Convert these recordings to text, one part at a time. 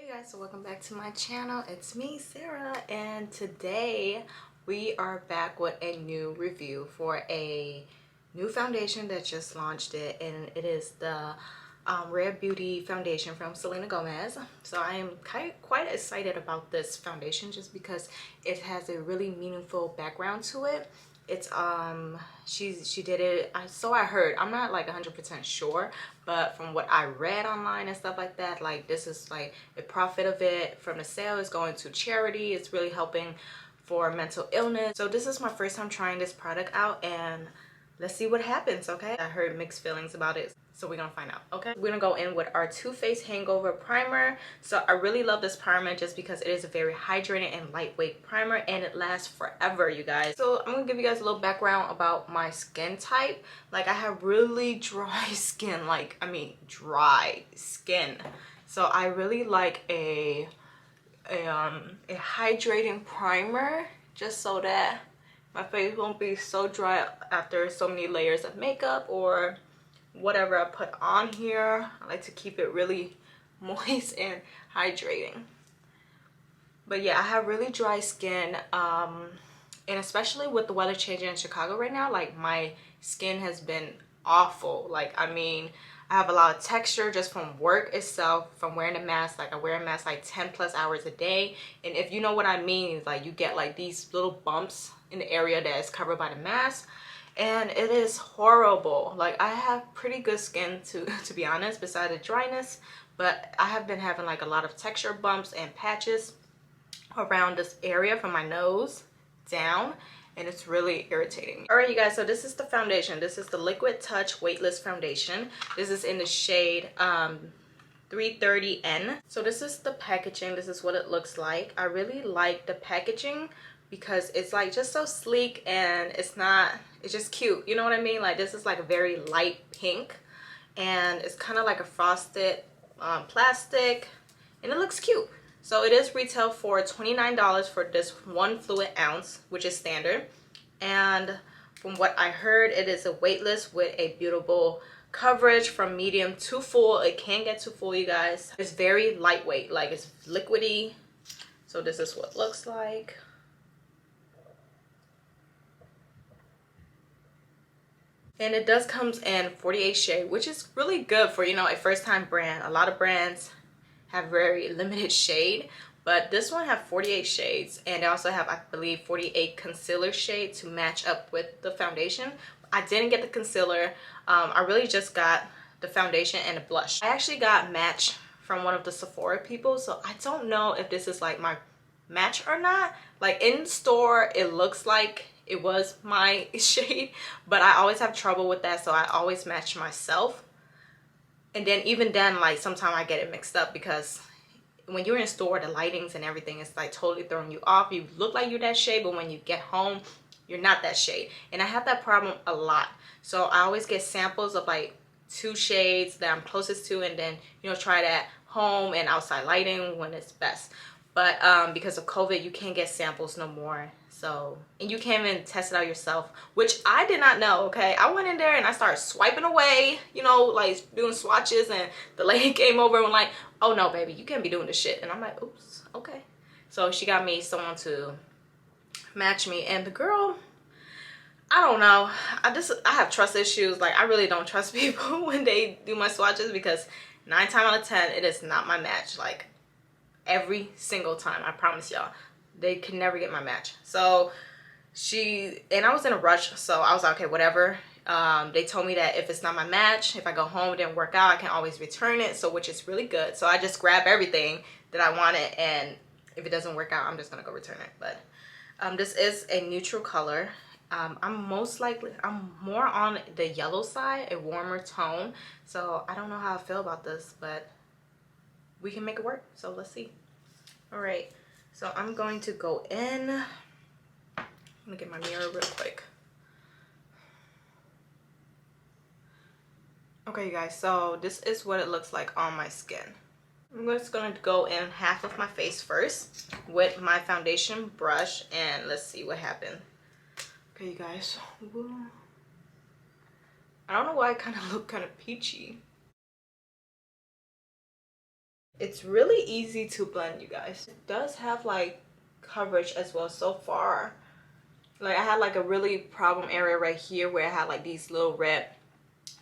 Guys, so welcome back to my channel. It's me, Sarah, and today we are back with a new review for a new foundation that just launched it, and it is the Rare Beauty foundation from Selena Gomez. So I am quite excited about this foundation just because it has a really meaningful background to it. It's she did it, so I heard, I'm not like 100% sure, but from what I read online and stuff like that, like this is like a profit of it from the sale is going to charity. It's really helping for mental illness. So this is my first time trying this product out, and let's see what happens. Okay, I heard mixed feelings about it, so we're gonna find out. Okay, we're gonna go in with our Too Faced Hangover Primer. So I really love this primer just because it is a very hydrating and lightweight primer, and it lasts forever, you guys. So I'm gonna give you guys a little background about my skin type. Like, I have really dry skin, like, I mean dry skin. So I really like a hydrating primer, just so that my face won't be so dry after so many layers of makeup or whatever I put on here. I like to keep it really moist and hydrating. But yeah, I have really dry skin, and especially with the weather changing in Chicago right now, like my skin has been awful. Like, I mean, I have a lot of texture just from work itself, from wearing a mask. Like, I wear a mask like 10+ hours a day, and if you know what I mean, like you get like these little bumps in the area that is covered by the mask, and it is horrible. Like, I have pretty good skin to be honest, besides the dryness, but I have been having like a lot of texture bumps and patches around this area from my nose down, and it's really irritating me. All right, you guys, so this is the foundation. This is the Liquid Touch Weightless Foundation. This is in the shade 330N. So this is the packaging. This is what it looks like. I really like the packaging because it's like just so sleek, and it's just cute, you know what I mean? Like, this is like a very light pink, and it's kind of like a frosted plastic, and it looks cute. So it is retail for $29 for this 1 fluid ounce, which is standard. And from what I heard, it is a weightless with a beautiful coverage from medium to full. It can get to full, you guys. It's very lightweight, like it's liquidy. So this is what it looks like. And it does comes in 48 shade, which is really good for, you know, a first time brand. A lot of brands have very limited shade, but this one have 48 shades, and they also have, I believe, 48 concealer shade to match up with the foundation. I didn't get the concealer. I really just got the foundation and the blush. I actually got match from one of the Sephora people, so I don't know if this is like my match or not. Like, in the store it looks like it was my shade, but I always have trouble with that, so I always match myself. And then even then, like, sometimes I get it mixed up because when you're in store, the lightings and everything is like totally throwing you off. You look like you're that shade, but when you get home, you're not that shade. And I have that problem a lot. So I always get samples of like 2 shades that I'm closest to, and then, you know, try that home and outside lighting when it's best. But because of COVID, you can't get samples no more. So, and you can't even test it out yourself, which I did not know. Okay, I went in there and I started swiping away, you know, like doing swatches, and the lady came over and was like, oh no baby, you can't be doing this shit. And I'm like, oops, okay. So she got me someone to match me, and the girl, I don't know, I have trust issues. Like, I really don't trust people when they do my swatches, because 9 times out of 10 it is not my match. Like, every single time, I promise y'all, they can never get my match. So and I was in a rush, so I was like, okay, whatever. They told me that if it's not my match, if I go home, it didn't work out, I can always return it, so which is really good. So I just grab everything that I wanted, and if it doesn't work out, I'm just gonna go return it. But this is a neutral color. I'm more on the yellow side, a warmer tone. So I don't know how I feel about this, but we can make it work. So let's see. All right, so I'm going to go in. Let me get my mirror real quick. Okay, you guys, so this is what it looks like on my skin. I'm just going to go in half of my face first with my foundation brush, and let's see what happened. Okay, you guys. I don't know why I kind of look kind of peachy. It's really easy to blend, you guys. It does have like coverage as well so far. Like I had like a really problem area right here where I had like these little red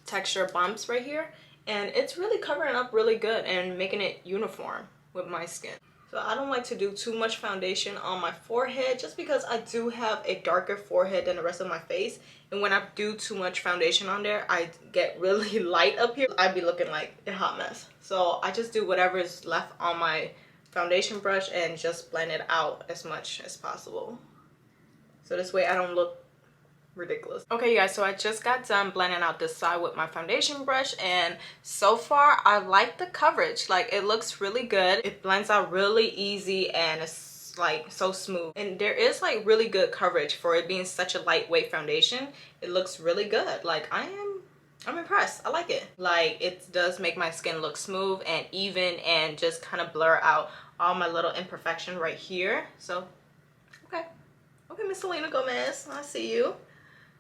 texture bumps right here, and it's really covering up really good and making it uniform with my skin. So I don't like to do too much foundation on my forehead just because I do have a darker forehead than the rest of my face, and when I do too much foundation on there I get really light up here. I'd be looking like a hot mess. So I just do whatever is left on my foundation brush and just blend it out as much as possible, so this way I don't look ridiculous. Okay, you guys, so I just got done blending out this side with my foundation brush, and so far I like the coverage. Like it looks really good. It blends out really easy and it's like so smooth, and there is like really good coverage for it being such a lightweight foundation. It looks really good. Like I'm impressed. I like it. Like it does make my skin look smooth and even and just kind of blur out all my little imperfection right here. So okay, Miss Selena Gomez, I see you.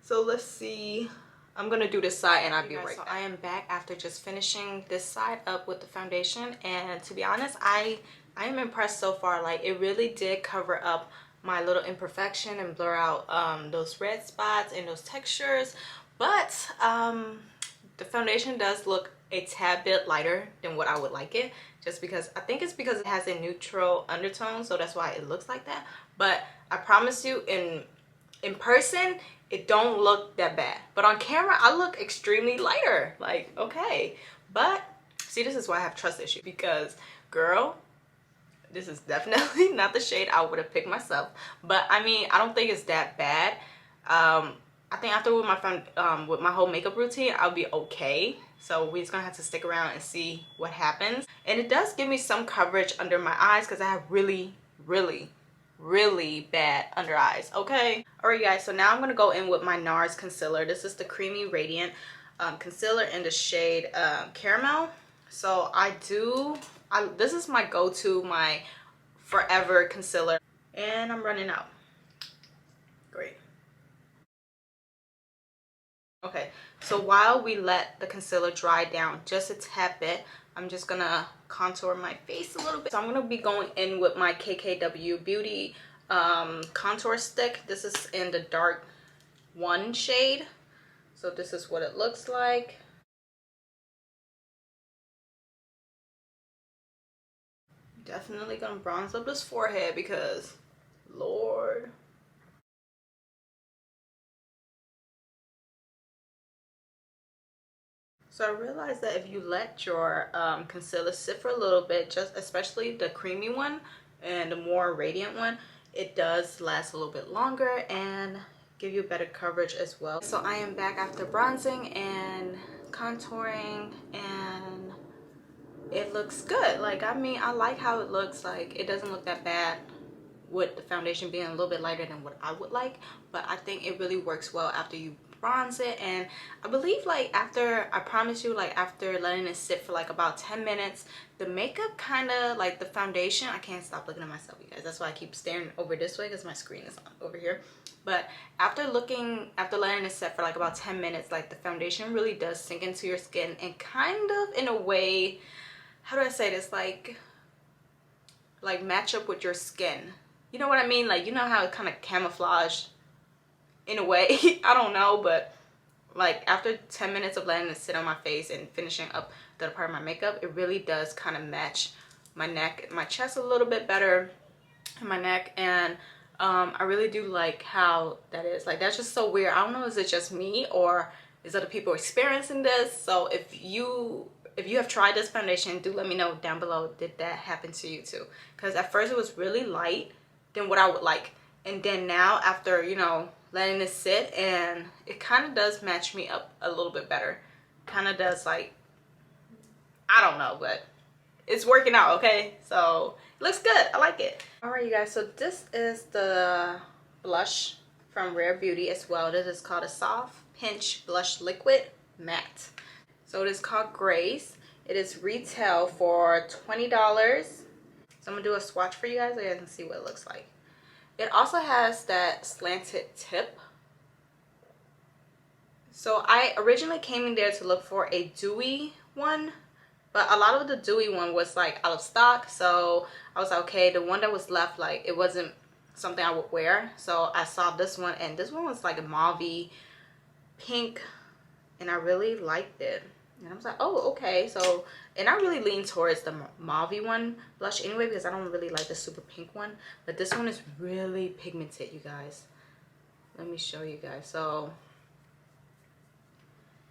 So let's see, I'm gonna do this side and I'll be right back. So I am back after just finishing this side up with the foundation, and to be honest, I am impressed so far. Like it really did cover up my little imperfection and blur out those red spots and those textures, but the foundation does look a tad bit lighter than what I would like it, just because I think it's because it has a neutral undertone, so that's why it looks like that. But I promise you, in person it don't look that bad, but on camera I look extremely lighter. Like okay, but see, this is why I have trust issues, because girl, this is definitely not the shade I would have picked myself. But I mean, I don't think it's that bad. I think after with my whole makeup routine I'll be okay, so we're just gonna have to stick around and see what happens. And it does give me some coverage under my eyes because I have really bad under eyes. Okay, all right guys, so now I'm gonna go in with my Nars concealer. This is the Creamy Radiant concealer in the shade Caramel. So this is my go-to, my forever concealer, and I'm running out. Great. Okay, so while we let the concealer dry down just a tad bit, I'm just gonna contour my face a little bit. So I'm gonna be going in with my KKW Beauty contour stick. This is in the dark 1 shade. So this is what it looks like. Definitely gonna bronze up this forehead because Lord. So I realized that if you let your concealer sit for a little bit, just especially the creamy one and the more radiant one, it does last a little bit longer and give you better coverage as well. So I am back after bronzing and contouring, and it looks good. Like I mean, I like how it looks. Like it doesn't look that bad with the foundation being a little bit lighter than what I would like, but I think it really works well after you bronze it. And I believe like after, I promise you, like after letting it sit for like about 10 minutes, the makeup kind of like the foundation, I can't stop looking at myself, you guys, that's why I keep staring over this way because my screen is over here. But after letting it set for like about 10 minutes, like the foundation really does sink into your skin and kind of in a way, how do I say this, like match up with your skin. You know what I mean? Like, you know how it kind of camouflaged in a way. I don't know, but like after 10 minutes of letting it sit on my face and finishing up the part of my makeup, it really does kind of match my neck, my chest a little bit better, and my neck. And I really do like how that is. Like that's just so weird. I don't know, is it just me or is other people experiencing this? So if you have tried this foundation, do let me know down below, did that happen to you too? Because at first it was really light than what I would like, and then now after, you know, letting it sit, and it kind of does match me up a little bit better. Kind of does, like, I don't know, but it's working out. Okay, so it looks good. I like it. All right, you guys, so this is the blush from Rare Beauty as well. This is called a Soft Pinch Blush Liquid Matte. So it is called Grace. It is retail for $20. So I'm gonna do a swatch for you guys so you guys can see what it looks like. It also has that slanted tip. So I originally came in there to look for a dewy one, But a lot of the dewy one was like out of stock, so I was like, okay, the one that was left, like it wasn't something I would wear. So I saw this one, and this one was like a mauve pink, and I really liked it. And I was like, oh, okay. So, and I really lean towards the mauve one blush anyway, because I don't really like the super pink one. But this one is really pigmented, you guys. Let me show you guys. So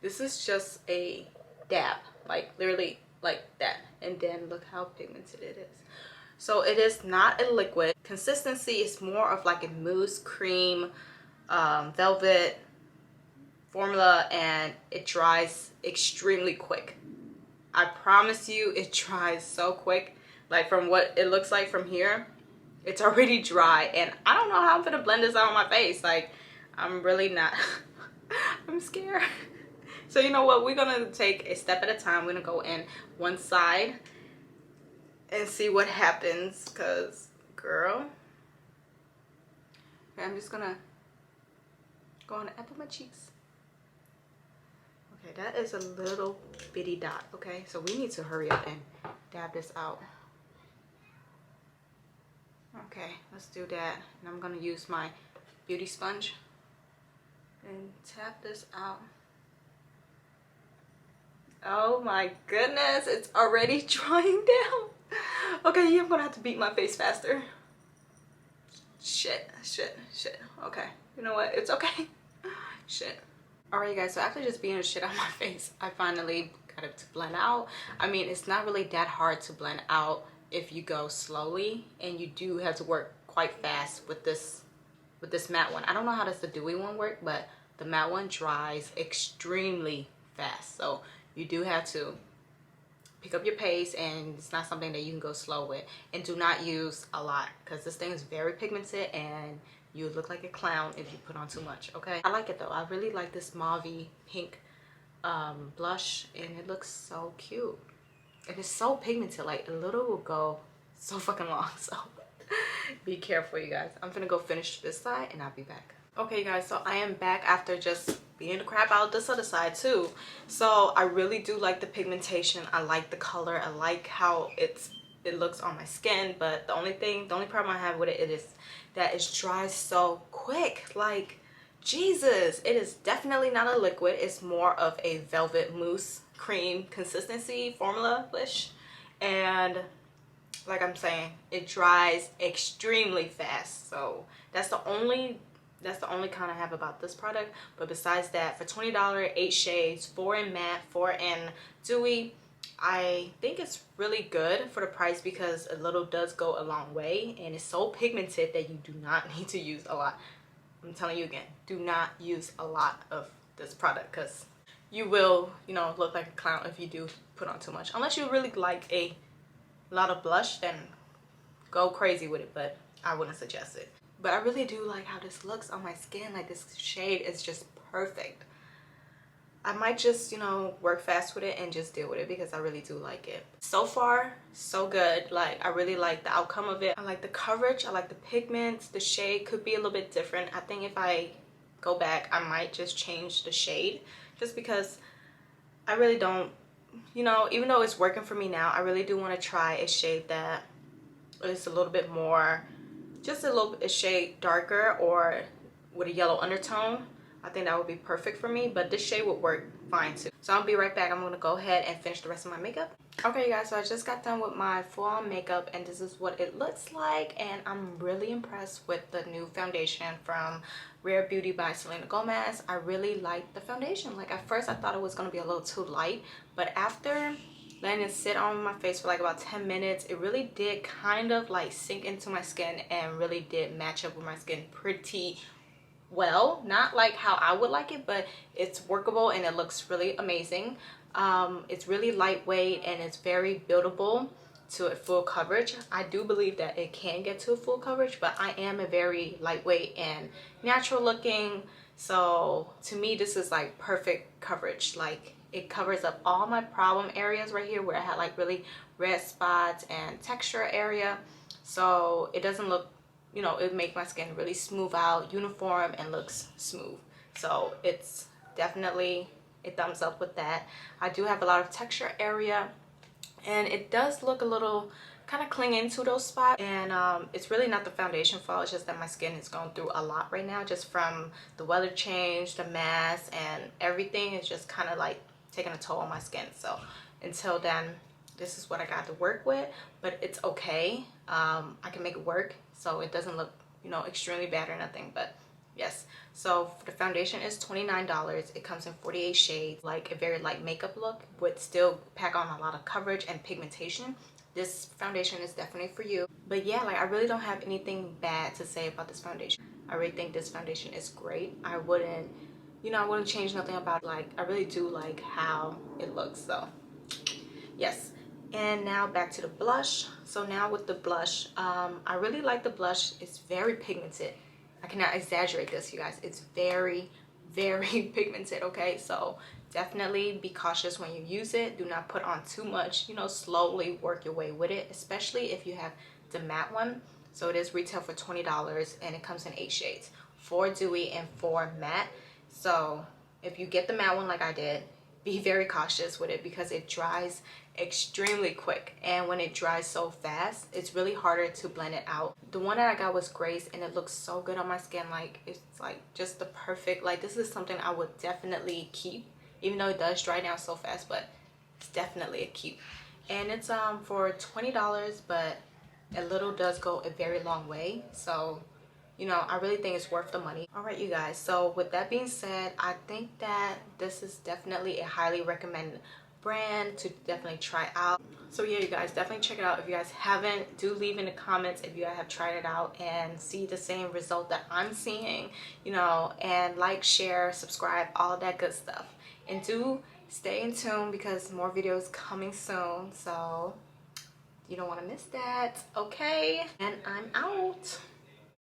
this is just a dab, like literally like that. And then look how pigmented it is. So it is not a liquid. Consistency is more of like a mousse cream, velvet formula, and it dries extremely quick. I promise you, it dries so quick. Like from what it looks like from here, it's already dry, and I don't know how I'm gonna blend this out on my face. Like, I'm really not. I'm scared. So you know what, we're gonna take a step at a time. We're gonna go in one side and see what happens, because girl, okay, I'm just gonna go on the apple of my cheeks. Okay, that is a little bitty dot. Okay, so we need to hurry up and dab this out. Okay, let's do that. And I'm gonna use my beauty sponge and tap this out. Oh my goodness, it's already drying down. Okay, yeah, I'm gonna have to beat my face faster. Shit. Okay, you know what, it's okay. Shit. Alright guys, so after just beating the shit out of my face, I finally got it to blend out. I mean, it's not really that hard to blend out if you go slowly, and you do have to work quite fast with this matte one. I don't know how does the dewy one work, but the matte one dries extremely fast. So you do have to pick up your pace, and it's not something that you can go slow with. And do not use a lot, because this thing is very pigmented and you look like a clown if you put on too much. Okay, I like it though. I really like this mauve pink blush, and it looks so cute. And it's so pigmented, like a little will go so fucking long. So be careful, you guys. I'm gonna go finish this side and I'll be back. Okay, you guys, so I am back after just beating the crap out this other side too. So I really do like the pigmentation. I like the color. I like how it looks on my skin. But the only problem I have with it is that it dries so quick. Like, Jesus, it is definitely not a liquid. It's more of a velvet mousse cream consistency formula-ish. And like I'm saying, it dries extremely fast. So that's the only con I have about this product. But besides that, for $20, 8 shades, 4 in matte, 4 in dewy, I think it's really good for the price, because a little does go a long way, and it's so pigmented that you do not need to use a lot. I'm telling you again, do not use a lot of this product, because you will, you know, look like a clown if you do put on too much. Unless you really like a lot of blush, then go crazy with it, but I wouldn't suggest it. But I really do like how this looks on my skin. Like, this shade is just perfect. I might just, you know, work fast with it and just deal with it, because I really do like it. So far, so good. Like, I really like the outcome of it. I like the coverage. I like the pigments. The shade could be a little bit different. I think if I go back, I might just change the shade, just because I really don't, you know, even though it's working for me now, I really do want to try a shade that is a little bit more, just a shade darker, or with a yellow undertone. I think that would be perfect for me, but this shade would work fine too. So I'll be right back. I'm gonna go ahead and finish the rest of my makeup. Okay, you guys, so I just got done with my full-on makeup, and this is what it looks like. And I'm really impressed with the new foundation from Rare Beauty by Selena Gomez. I really like the foundation. Like, at first I thought it was gonna be a little too light, but after letting it sit on my face for like about 10 minutes, it really did kind of like sink into my skin, and really did match up with my skin pretty well. Not like how I would like it, but it's workable, and it looks really amazing. It's really lightweight, and it's very buildable to a full coverage. I do believe that it can get to a full coverage, but I am a very lightweight and natural looking, so to me this is like perfect coverage. Like, it covers up all my problem areas right here where I had like really red spots and texture area. So it doesn't look, you know, it makes my skin really smooth out, uniform, and looks smooth. So it's definitely a thumbs up with that. I do have a lot of texture area, and it does look a little kind of cling into those spots, and it's really not the foundation fault. It's just that my skin is going through a lot right now, just from the weather change, the mask, and everything is just kind of like taking a toll on my skin. So until then, this is what I got to work with, but it's okay. I can make it work so it doesn't look, you know, extremely bad or nothing. But yes, so the foundation is $29. It comes in 48 shades, like a very light makeup look, but still pack on a lot of coverage and pigmentation. This foundation is definitely for you. But yeah, like I really don't have anything bad to say about this foundation. I really think this foundation is great. I wouldn't, you know, I wouldn't change nothing about it. Like I really do like how it looks. So yes. And now back to the blush. So now with the blush, I really like the blush. It's very pigmented. I cannot exaggerate this, you guys. It's very, very pigmented, okay? So definitely be cautious when you use it. Do not put on too much. You know, slowly work your way with it, especially if you have the matte one. So it is retail for $20 and it comes in 8 shades, 4 dewy and 4 matte. So if you get the matte one like I did, be very cautious with it because it dries extremely quick, and when it dries so fast, it's really harder to blend it out. The one that I got was Grace, and it looks so good on my skin. Like it's like just the perfect, like this is something I would definitely keep, even though it does dry down so fast, but it's definitely a keep. And it's for $20, but a little does go a very long way. So you know, I really think it's worth the money. All right, you guys, so with that being said, I think that this is definitely a highly recommended brand to definitely try out. So yeah, you guys, definitely check it out. If you guys haven't, do leave in the comments if you guys have tried it out and see the same result that I'm seeing, you know, and like, share, subscribe, all of that good stuff. And do stay in tune because more videos coming soon, so you don't want to miss that. Okay, and I'm out.